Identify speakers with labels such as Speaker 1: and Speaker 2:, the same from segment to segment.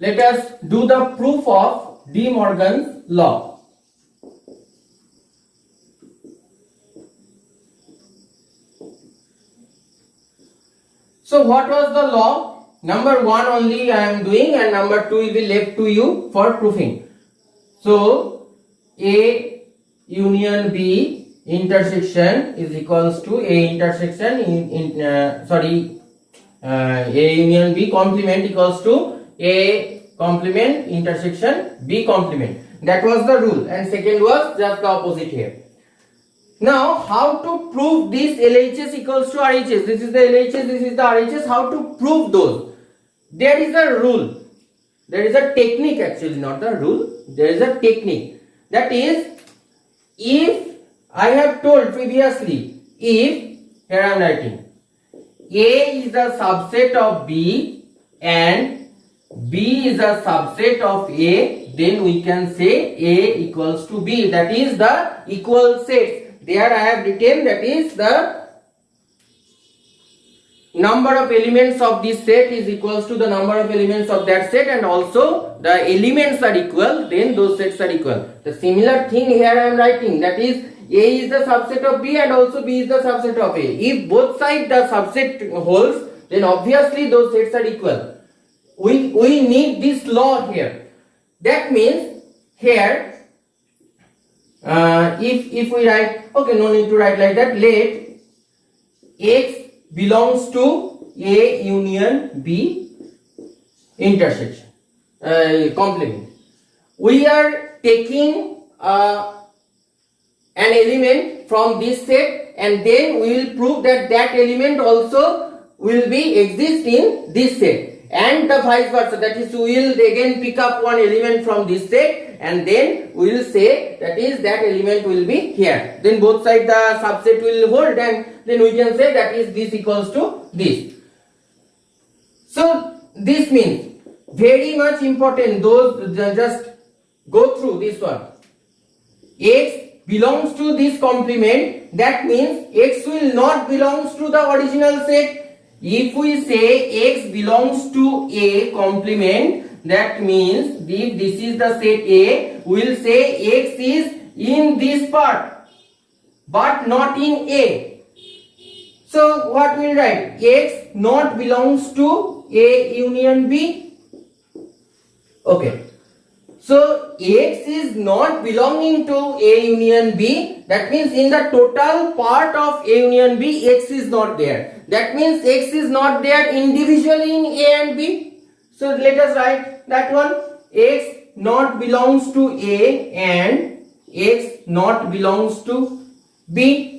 Speaker 1: let us do the proof of De Morgan's law. So what was the law? Number 1 only I am doing, and number 2 will be left to you for proofing. So A union B intersection is equals to A intersection A union B complement equals to A complement intersection B complement. That was the rule, and second was just the opposite here. Now, how to prove this LHS equals to RHS? This is the LHS, this is the RHS. How to prove those? There is a rule. There is a technique, actually, not the rule. There is a technique. That is, if I have told previously, if, here I am writing, A is a subset of B and B is a subset of A, then we can say A equals to B. That is the equal set. There I have written, that is the number of elements of this set is equals to the number of elements of that set, and also the elements are equal, then those sets are equal. The similar thing here I am writing, that is A is the subset of B and also B is the subset of A. If both sides the subset holds, then obviously those sets are equal. We need this law here. That means here if we write, okay, no need to write like that, let X belongs to A union B intersection complement. We are taking an element from this set, and then we will prove that that element also will be exist in this set, and the vice versa. That is, we will again pick up one element from this set, and then we will say that is that element will be here. Then both sides the subset will hold, and then we can say that is this equals to this. So this means very much important. Those just go through this one. X belongs to this complement. That means X will not belongs to the original set. If we say X belongs to A complement, that means if this is the set A, we will say X is in this part but not in A. So what we will write? X not belongs to A union B. Okay. So X is not belonging to A union B. That means in the total part of A union B, X is not there. That means X is not there individually in A and B. So let us write that one. X not belongs to A and X not belongs to B.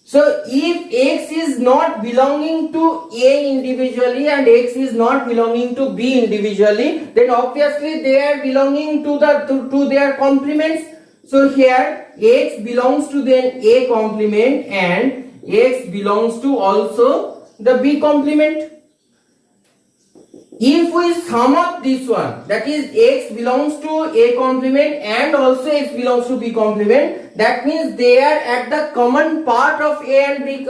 Speaker 1: So if X is not belonging to A individually and X is not belonging to B individually, then obviously they are belonging to their complements. So here X belongs to then A complement and X belongs to also the B complement. If we sum up this one, that is X belongs to A complement and also X belongs to B complement, that means they are at the common part of A and B,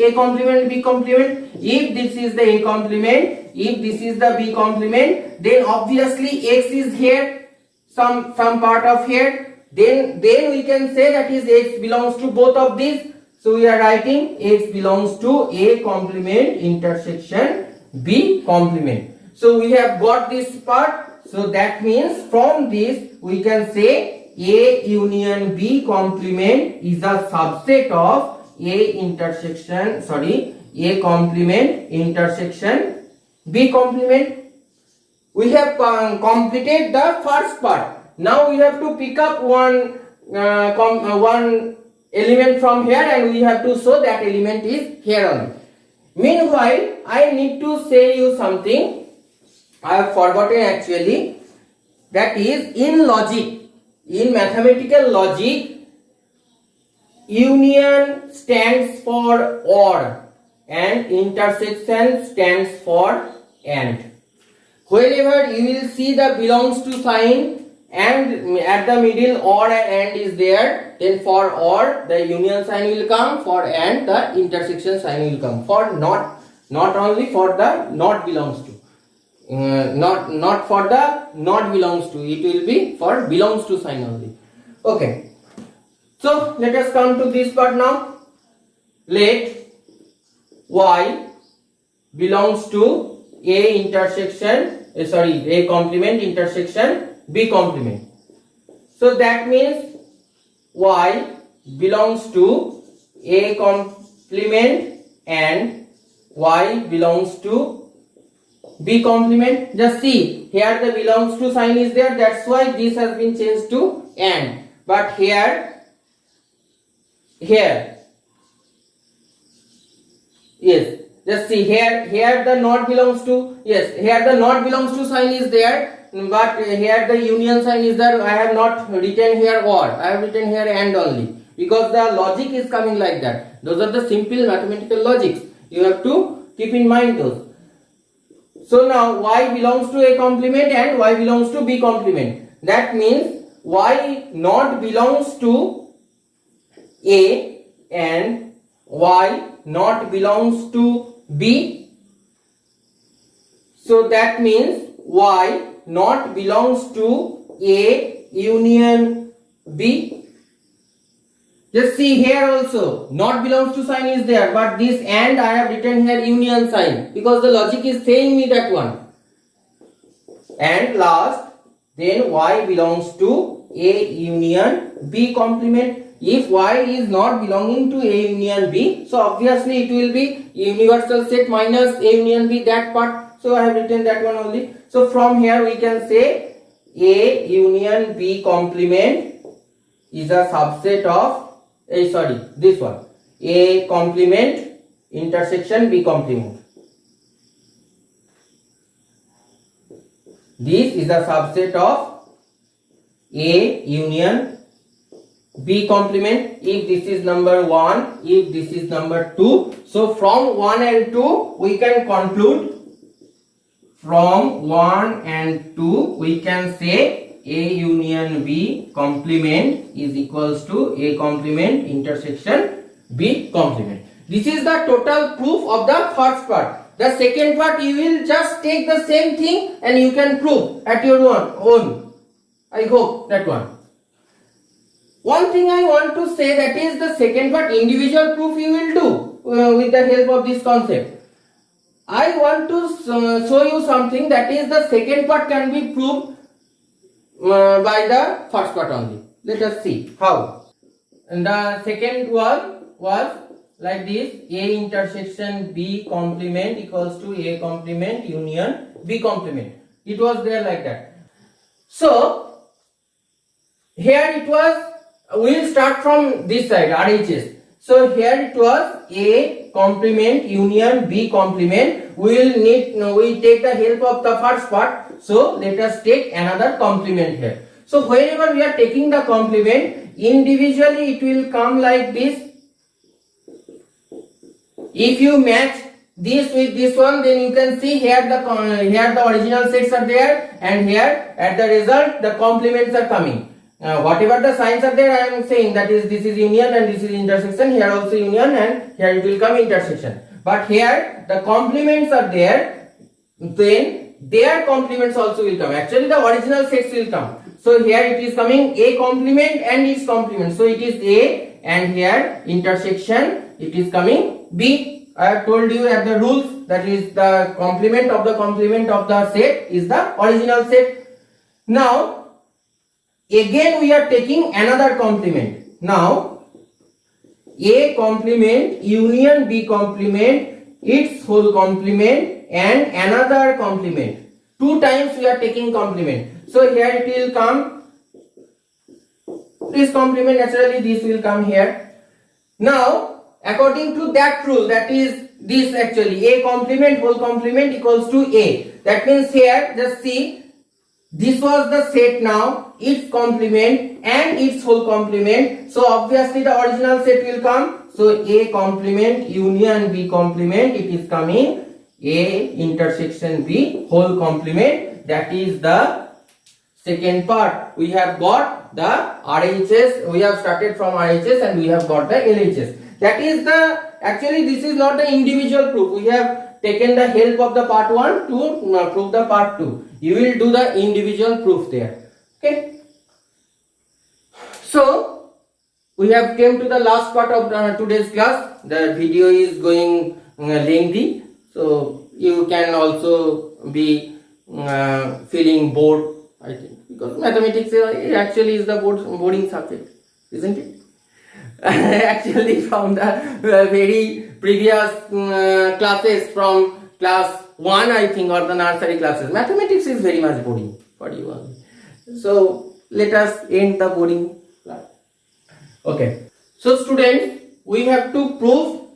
Speaker 1: A complement, B complement. If this is the A complement, if this is the B complement, then obviously X is here, some part of here. Then we can say that is X belongs to both of these. So we are writing X belongs to A complement intersection B complement. So we have got this part. So that means from this we can say A union B complement is a subset of A complement intersection B complement. We have completed the first part. Now we have to pick up one element from here, and we have to show that element is here only. Meanwhile, I need to say you something. I have forgotten actually. That is, in logic, in mathematical logic, union stands for OR and intersection stands for AND. Wherever you will see the belongs to sign and at the middle OR and AND is there, then for OR the union sign will come, for AND the intersection sign will come, for not only for the not belongs to. not for the not belongs to, it will be for belongs to sign only. Okay, so let us come to this part now. Let y belongs to a intersection, a complement intersection b complement. So that means y belongs to a complement and y belongs to b complement. Just see, here the belongs to sign is there, that's why this has been changed to and. But here yes, just see, here the not belongs to, yes, here the not belongs to sign is there, but here the union sign is there. I have not written here or, I have written here and only, because the logic is coming like that. Those are the simple mathematical logics, you have to keep in mind those. So now y belongs to a complement and y belongs to b complement. That means y not belongs to a and y not belongs to b. So that means y not belongs to a union b. Just see, here also not belongs to sign is there, but this and I have written here union sign, because the logic is saying me that one. And last, then y belongs to a union b complement. If y is not belonging to a union b, so obviously it will be universal set minus a union b, that part. So I have written that one only. So from here we can say a union b complement is a subset of this one, a complement intersection b complement. This is a subset of a union b complement. If this is number 1, if this is number 2, so from 1 and 2 we can conclude, from 1 and 2 we can say a union b complement is equals to a complement intersection b complement. This is the total proof of the first part. The second part you will just take the same thing and you can prove at your own. I hope that one. One thing I want to say, that is the second part, individual proof you will do with the help of this concept. I want to show you something, that is the second part can be proved by the first part only. Let us see how. And the second one was like this, a intersection b complement equals to a complement union b complement. It was there like that. So here it was, we will start from this side, RHS. So here it was a complement union b complement. We take the help of the first part. So let us take another complement here. So whenever we are taking the complement, individually it will come like this. If you match this with this one, then you can see here the original sets are there, and here at the result the complements are coming. Whatever the signs are there, I am saying that is, this is union and this is intersection, here also union and here it will come intersection. But here the complements are there, then their complements also will come. Actually the original sets will come. So here it is coming a complement and its complement. So it is A, and here intersection it is coming B. I have told you at the rules, that is the complement of the set is the original set. Now again we are taking another complement. Now A complement union B complement, its whole complement and another complement. 2 times we are taking complement. So here it will come this complement, naturally this will come here. Now according to that rule, that is this, actually A complement whole complement equals to A. That means here just see, this was the set, now its complement and its whole complement. So obviously the original set will come. So A complement union B complement, it is coming A intersection B whole complement. That is the second part. We have got the RHS, we have started from RHS and we have got the LHS. That is the, actually this is not the individual proof. We have taken the help of the part 1 to prove the part 2. You will do the individual proof there. Okay. So we have came to the last part of today's class. The video is going lengthy, so you can also be feeling bored, I think, because mathematics actually is the boring subject, isn't it? Actually, from the very previous classes, from class 1, I think, or the nursery classes, mathematics is very much boring for you only. So let us end the boring class. Okay. So students, we have to prove.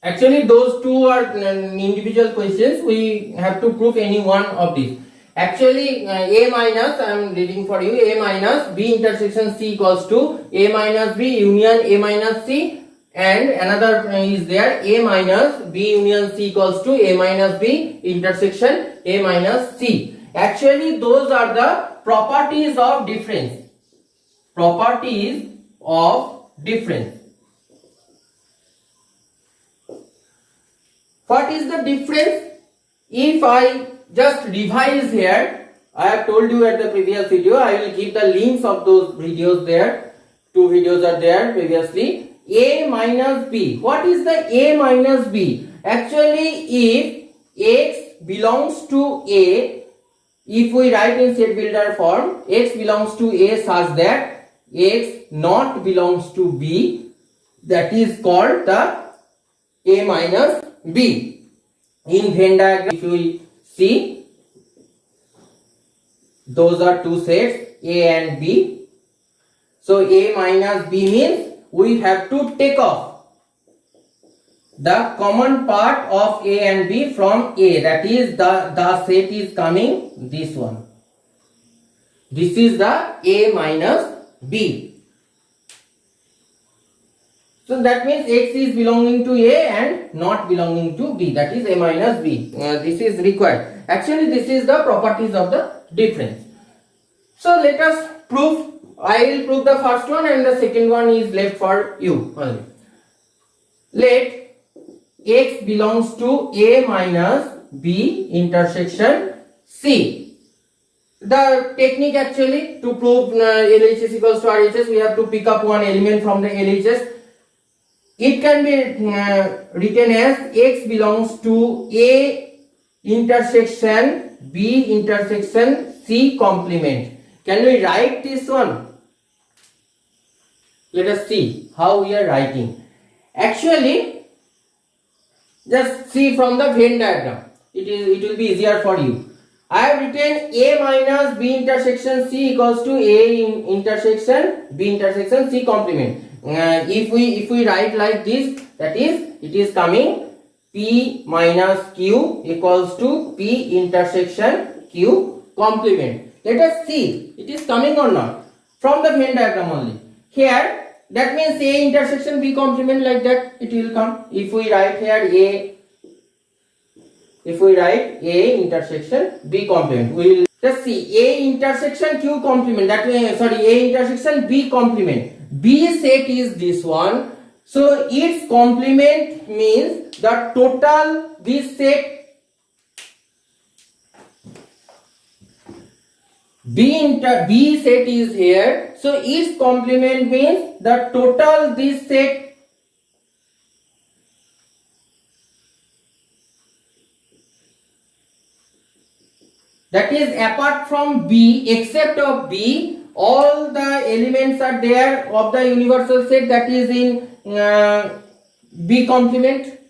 Speaker 1: Actually, those two are individual questions. We have to prove any one of these. Actually, A minus, I am reading for you, A minus B intersection C equals to A minus B union A minus C, and another is there, A minus B union C equals to A minus B intersection A minus C. Actually, those are the properties of difference. Properties of difference. What is the difference? If I just revise here, I have told you at the previous video, I will keep the links of those videos there. 2 videos are there previously. A minus B. What is the A minus B? Actually, if X belongs to A, if we write in set builder form, X belongs to A such that X not belongs to B, that is called the A minus B. In Venn diagram, if we see, those are two sets, A and B. So A minus B means we have to take off the common part of A and B from A, that is the set is coming this one. This is the A minus B. So that means X is belonging to A and not belonging to B, that is A minus B. This is required. Actually, this is the properties of the difference. So let us prove. I will prove the first one and the second one is left for you only. Let X belongs to A minus B intersection C. The technique actually to prove LHS equals to RHS, we have to pick up one element from the LHS. It can be written as X belongs to A intersection B intersection C complement. Can we write this one? Let us see how we are writing. Actually, just see from the Venn diagram. It will be easier for you. I have written A minus B intersection C equals to A intersection B intersection C complement. If we write like this, that is, it is coming P minus Q equals to P intersection Q complement. Let us see it is coming or not from the Venn diagram only. Here, that means A intersection B complement, like that it will come. If we write here A, if we write A intersection B complement, we will just see A intersection Q complement, that means, sorry, A intersection B complement. B set is this one, so its complement means the total this set B set is here, so its complement means the total this set that is apart from B, except of B, all the elements are there of the universal set, that is in B complement.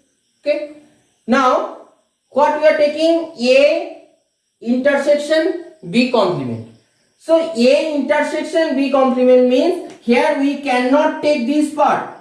Speaker 1: Okay. Now, what we are taking? A intersection B complement. So A intersection B complement means here we cannot take this part.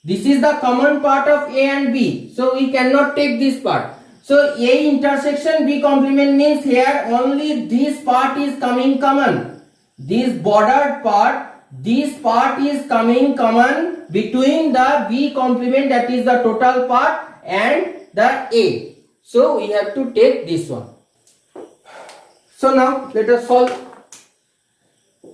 Speaker 1: This is the common part of A and B, so we cannot take this part. So A intersection B complement means here only this part is coming common. This bordered part, this part is coming common between the B complement, that is the total part, and the A. So we have to take this one. So now let us solve.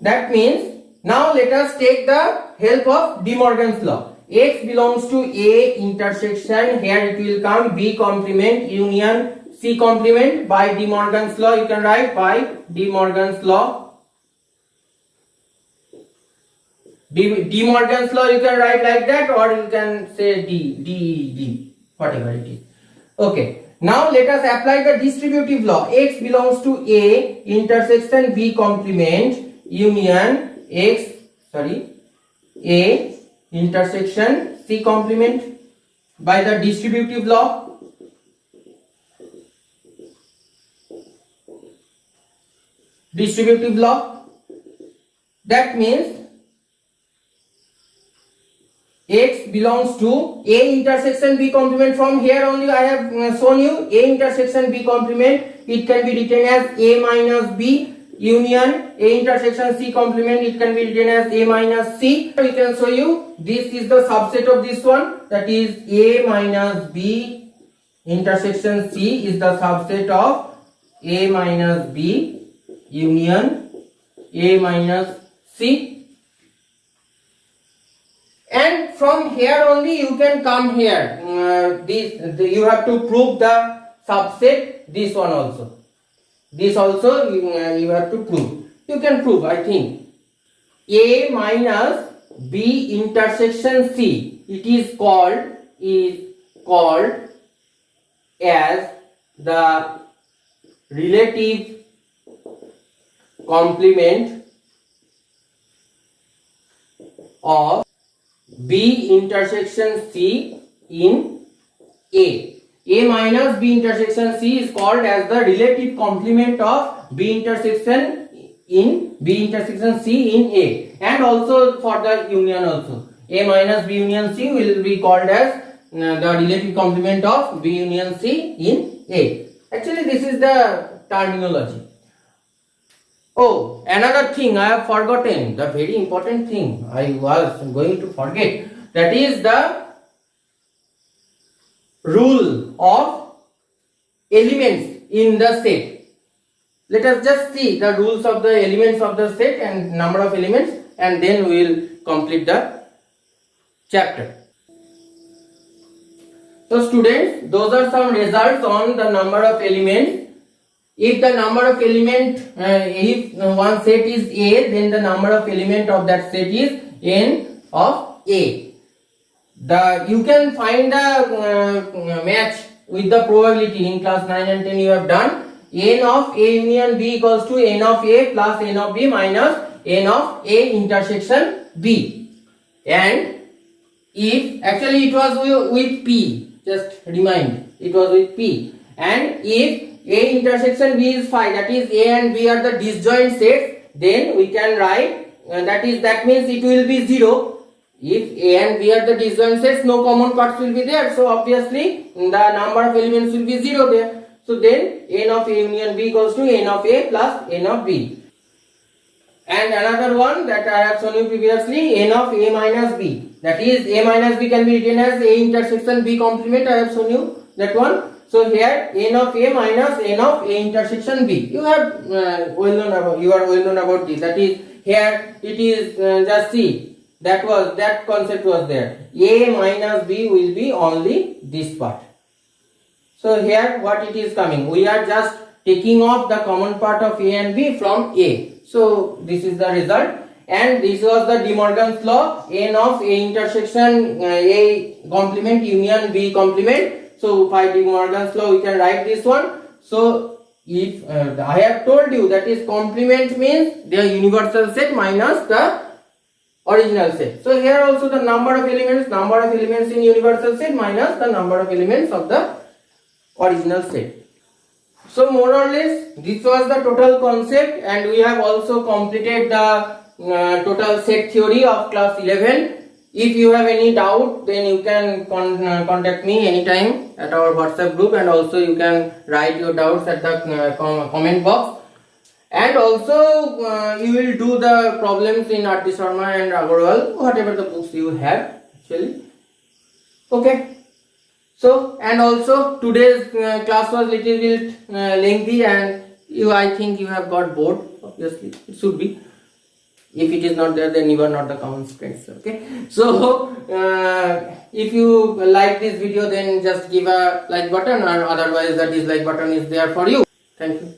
Speaker 1: That means now let us take the help of De Morgan's law. X belongs to A intersection, here it will come B complement union C complement. By De Morgan's law you can write by De Morgan's law. De Morgan's law you can write like that, or you can say D, whatever it is. Okay. Now let us apply the distributive law. X belongs to A intersection B complement union A intersection C complement by the distributive law. Distributive law, that means X belongs to A intersection B complement. From here only I have shown you A intersection B complement. It can be written as A minus B union A intersection C complement. It can be written as A minus C. We can show you this is the subset of this one, that is A minus B intersection C is the subset of A minus B union A minus C. And from here only you can come here. You have to prove the subset. This one also. This also you have to prove. You can prove, I think. A minus B intersection C. It is called as the relative complement of B intersection C in A. A minus B intersection C is called as the relative complement of B intersection C in A, and also for the union also. A minus B union C will be called as the relative complement of B union C in A. Actually, this is the terminology. Oh, another thing I have forgotten, the very important thing I was going to forget, that is the rule of elements in the set. Let us just see the rules of the elements of the set and number of elements, and then we will complete the chapter. So students, those are some results on the number of elements. If the number of element, if one set is A, then the number of element of that set is n of A. You can find the match with the probability in class 9 and 10 you have done. N of A union B equals to n of A plus n of B minus n of A intersection B. And if actually it was with P, just remind, it was with P. And if A intersection B is phi, that is A and B are the disjoint sets, then we can write that means it will be 0. If A and B are the disjoint sets, no common parts will be there, so obviously the number of elements will be 0 there. So then n of A union B equals to n of A plus n of B. And another one that I have shown you previously, n of A minus B, that is A minus B can be written as A intersection B complement. I have shown you that one. So here n of A minus n of A intersection B. You have you are well known about this. That is, here it is just see, that concept was there. A minus B will be only this part. So here what it is coming, we are just taking off the common part of A and B from A. So this is the result, and this was the De Morgan's law, n of A intersection A complement union B complement. So by De Morgan's law we can write this one. So if I have told you that is complement means the universal set minus the original set. So here also the number of elements in universal set minus the number of elements of the original set. So more or less this was the total concept, and we have also completed the total set theory of class 11. If you have any doubt, then you can contact me anytime at our WhatsApp group, and also you can write your doubts at the comment box. And also you will do the problems in R.D. Sharma and Agarwal, whatever the books you have actually. Okay. So, and also today's class was little bit lengthy, and I think you have got bored. Obviously, it should be. If it is not there, then you are not the constraints. Okay, so if you like this video, then just give a like button, or otherwise the dislike button is there for you. Thank you.